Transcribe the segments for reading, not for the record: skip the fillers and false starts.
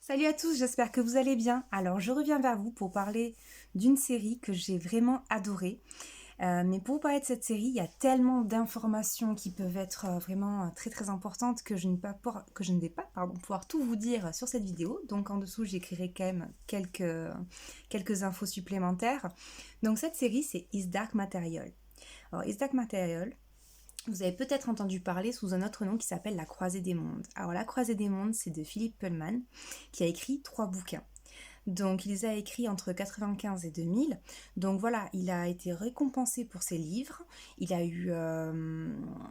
Salut à tous, j'espère que vous allez bien. Alors je reviens vers vous pour parler d'une série que j'ai vraiment adorée. Mais pour vous parler de cette série, il y a tellement d'informations qui peuvent être vraiment très très importantes que je ne vais pas pouvoir tout vous dire sur cette vidéo. Donc en dessous j'écrirai quand même quelques infos supplémentaires. Donc cette série c'est His Dark Material. Alors His Dark Material, vous avez peut-être entendu parler sous un autre nom qui s'appelle La Croisée des Mondes. Alors La Croisée des Mondes, c'est de Philippe Pullman qui a écrit 3 bouquins. Donc il les a écrits entre 95 et 2000. Donc voilà, il a été récompensé pour ses livres. Il a eu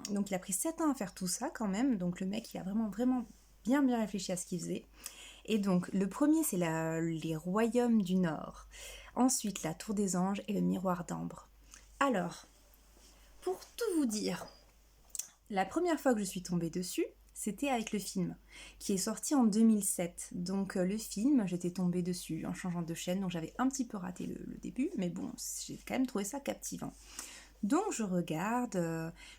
donc il a pris 7 ans à faire tout ça quand même. Donc le mec, il a vraiment bien réfléchi à ce qu'il faisait. Et donc le premier c'est les Royaumes du Nord. Ensuite la Tour des Anges et le Miroir d'Ambre. Alors, pour tout vous dire, la première fois que je suis tombée dessus, c'était avec le film, qui est sorti en 2007. Donc le film, j'étais tombée dessus en changeant de chaîne, donc j'avais un petit peu raté le début, mais bon, j'ai quand même trouvé ça captivant. Donc je regarde,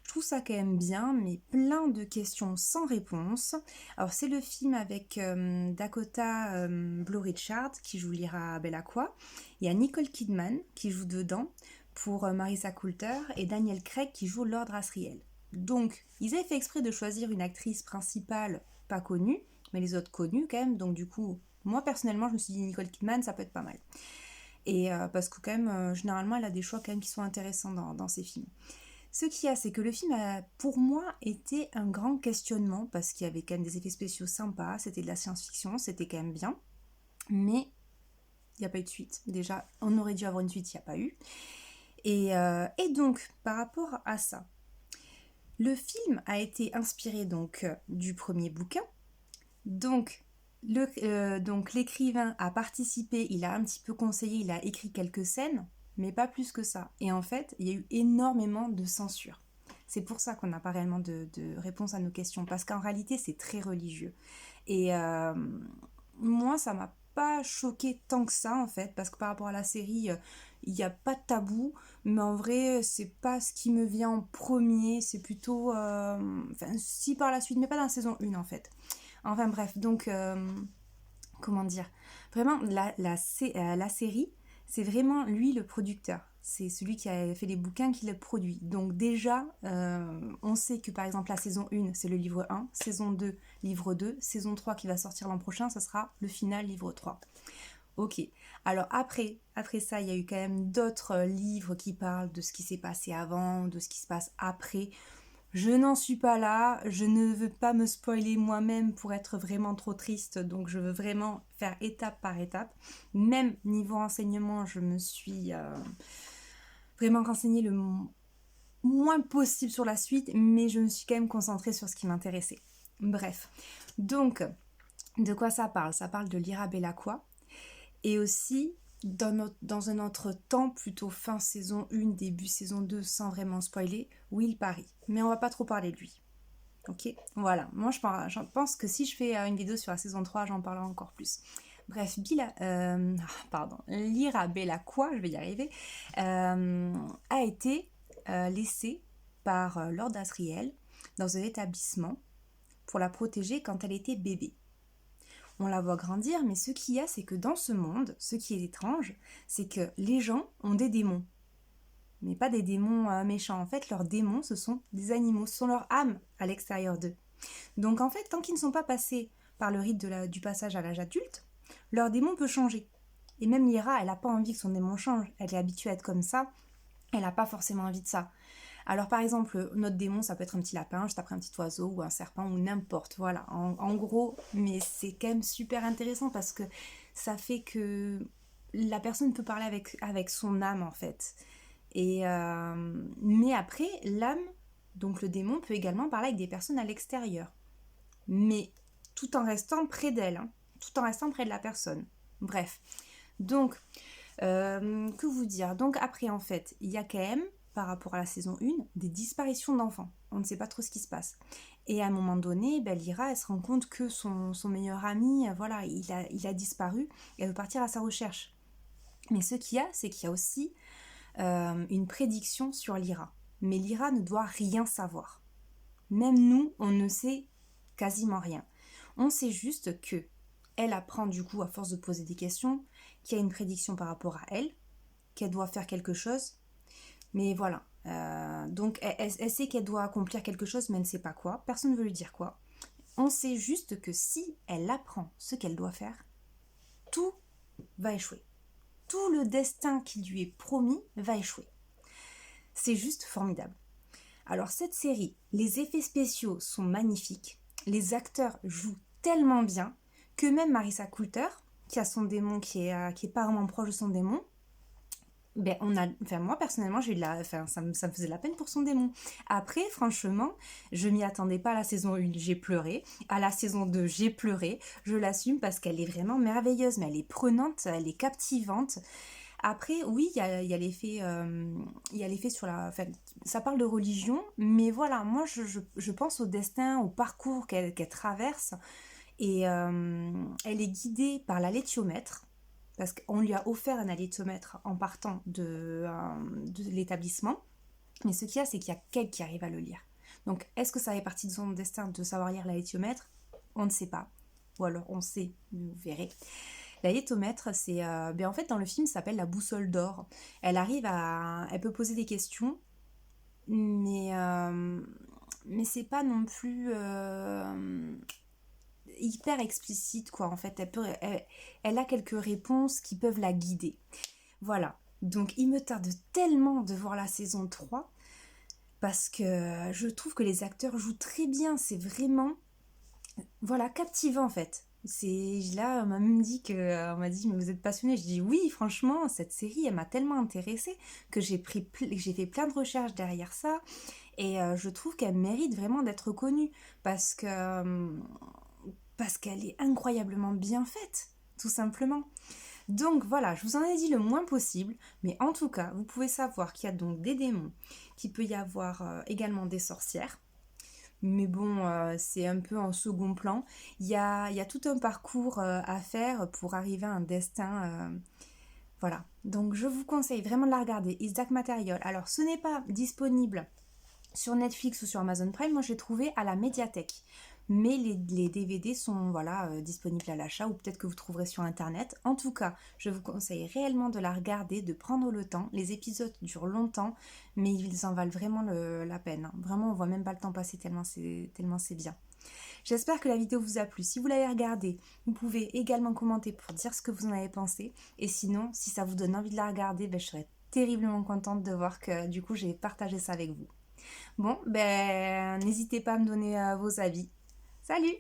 je trouve ça quand même bien, mais plein de questions sans réponse. Alors c'est le film avec Dakota Blue-Richard qui joue Lyra Belacqua. Il y a Nicole Kidman qui joue dedans pour Marissa Coulter et Daniel Craig qui joue Lord Asriel. Donc ils avaient fait exprès de choisir une actrice principale pas connue, mais les autres connues quand même. Donc du coup, moi personnellement je me suis dit Nicole Kidman ça peut être pas mal. Et parce que quand même, généralement, elle a des choix quand même qui sont intéressants dans ses films. Ce qu'il y a, c'est que le film a, pour moi, été un grand questionnement, parce qu'il y avait quand même des effets spéciaux sympas, c'était de la science-fiction, c'était quand même bien, mais il n'y a pas eu de suite. Déjà, on aurait dû avoir une suite, il n'y a pas eu. Et donc, par rapport à ça, le film a été inspiré donc du premier bouquin, donc l'écrivain a participé, il a un petit peu conseillé, il a écrit quelques scènes, mais pas plus que ça. Et en fait, il y a eu énormément de censure. C'est pour ça qu'on n'a pas réellement de réponse à nos questions, parce qu'en réalité, c'est très religieux. Et moi, ça m'a pas choqué tant que ça, en fait, parce que par rapport à la série, il n'y a pas de tabou, mais en vrai, c'est pas ce qui me vient en premier, c'est plutôt... Enfin, si par la suite, mais pas dans la saison 1, en fait. Enfin bref, donc, comment dire, vraiment, la série, c'est vraiment lui le producteur. C'est celui qui a fait les bouquins qui le produit. Donc déjà, on sait que par exemple la saison 1, c'est le livre 1, saison 2, livre 2, saison 3 qui va sortir l'an prochain, ça sera le final, livre 3. Ok, alors après ça, il y a eu quand même d'autres livres qui parlent de ce qui s'est passé avant, de ce qui se passe après. Je n'en suis pas là, je ne veux pas me spoiler moi-même pour être vraiment trop triste, donc je veux vraiment faire étape par étape. Même niveau renseignement, je me suis vraiment renseignée le moins possible sur la suite, mais je me suis quand même concentrée sur ce qui m'intéressait. Bref, donc de quoi ça parle? Ça parle de Lyra Belacqua, et aussi dans un autre temps, plutôt fin saison 1, début saison 2, sans vraiment spoiler, Will Parry. Mais on va pas trop parler de lui. Ok, voilà. Moi, je pense que si je fais une vidéo sur la saison 3, j'en parlerai encore plus. Bref, Lyra Belacqua, je vais y arriver, a été laissée par Lord Asriel dans un établissement pour la protéger quand elle était bébé. On la voit grandir, mais ce qu'il y a, c'est que dans ce monde, ce qui est étrange, c'est que les gens ont des démons. Mais pas des démons méchants. En fait, leurs démons, ce sont des animaux, ce sont leurs âmes à l'extérieur d'eux. Donc en fait, tant qu'ils ne sont pas passés par le rite du passage à l'âge adulte, leur démon peut changer. Et même Lyra, elle n'a pas envie que son démon change. Elle est habituée à être comme ça. Elle n'a pas forcément envie de ça. Alors par exemple, notre démon, ça peut être un petit lapin, juste après un petit oiseau ou un serpent ou n'importe, voilà. En gros, mais c'est quand même super intéressant parce que ça fait que la personne peut parler avec son âme en fait. Mais après, l'âme, donc le démon, peut également parler avec des personnes à l'extérieur. Mais tout en restant près d'elle, hein, tout en restant près de la personne. Bref. Donc, que vous dire? Donc après, en fait, il y a quand même, par rapport à la saison 1, des disparitions d'enfants. On ne sait pas trop ce qui se passe. Et à un moment donné, Lyra, elle se rend compte que son meilleur ami, voilà, il a disparu et elle veut partir à sa recherche. Mais ce qu'il y a, c'est qu'il y a aussi une prédiction sur Lyra. Mais Lyra ne doit rien savoir. Même nous, on ne sait quasiment rien. On sait juste que elle apprend du coup à force de poser des questions, qu'il y a une prédiction par rapport à elle, qu'elle doit faire quelque chose. Mais voilà. Donc elle sait qu'elle doit accomplir quelque chose, mais elle ne sait pas quoi. Personne ne veut lui dire quoi. On sait juste que si elle apprend ce qu'elle doit faire, tout va échouer. Tout le destin qui lui est promis va échouer. C'est juste formidable. Alors cette série, les effets spéciaux sont magnifiques. Les acteurs jouent tellement bien que même Marissa Coulter, qui a son démon, qui est pas vraiment proche de son démon, ben moi personnellement ça me faisait de la peine pour son démon. Après franchement, je m'y attendais pas à la saison 1, j'ai pleuré. À la saison 2, j'ai pleuré. Je l'assume parce qu'elle est vraiment merveilleuse, mais elle est prenante, elle est captivante. Après, oui, il y a l'effet, sur la... Enfin, ça parle de religion, mais voilà, moi, je pense au destin, au parcours qu'elle traverse, et elle est guidée par la laitiomètre, parce qu'on lui a offert un laitiomètre en partant de l'établissement, mais ce qu'il y a, c'est qu'il y a qu'elle qui arrive à le lire. Donc, est-ce que ça fait partie de son destin de savoir lire la laitiomètre? On ne sait pas. Ou alors, on sait, vous verrez. La létomètre, c'est... en fait, dans le film, ça s'appelle la boussole d'or. Elle peut poser des questions, mais c'est pas non plus hyper explicite, quoi. En fait, elle a quelques réponses qui peuvent la guider. Voilà. Donc, il me tarde tellement de voir la saison 3 parce que je trouve que les acteurs jouent très bien. C'est vraiment, voilà, captivant, en fait. C'est là, on m'a même dit on m'a dit, mais vous êtes passionnée. Je dis oui, franchement, cette série, elle m'a tellement intéressée que j'ai fait plein de recherches derrière ça, et je trouve qu'elle mérite vraiment d'être connue parce que parce qu'elle est incroyablement bien faite, tout simplement. Donc voilà, je vous en ai dit le moins possible, mais en tout cas, vous pouvez savoir qu'il y a donc des démons, qu'il peut y avoir également des sorcières. Mais bon, c'est un peu en second plan. Il y a tout un parcours à faire pour arriver à un destin. Voilà. Donc je vous conseille vraiment de la regarder. Is Dark Material. Alors ce n'est pas disponible sur Netflix ou sur Amazon Prime. Moi je l'ai trouvé à la médiathèque. Mais les DVD sont voilà, disponibles à l'achat, ou peut-être que vous trouverez sur internet. En tout cas, je vous conseille réellement de la regarder, de prendre le temps. Les épisodes durent longtemps, mais ils en valent vraiment la peine. Vraiment, on voit même pas le temps passer tellement c'est bien. J'espère que la vidéo vous a plu. Si vous l'avez regardée, vous pouvez également commenter pour dire ce que vous en avez pensé. Et sinon, si ça vous donne envie de la regarder, je serais terriblement contente de voir que du coup j'ai partagé ça avec vous. Bon, n'hésitez pas à me donner vos avis. Salut!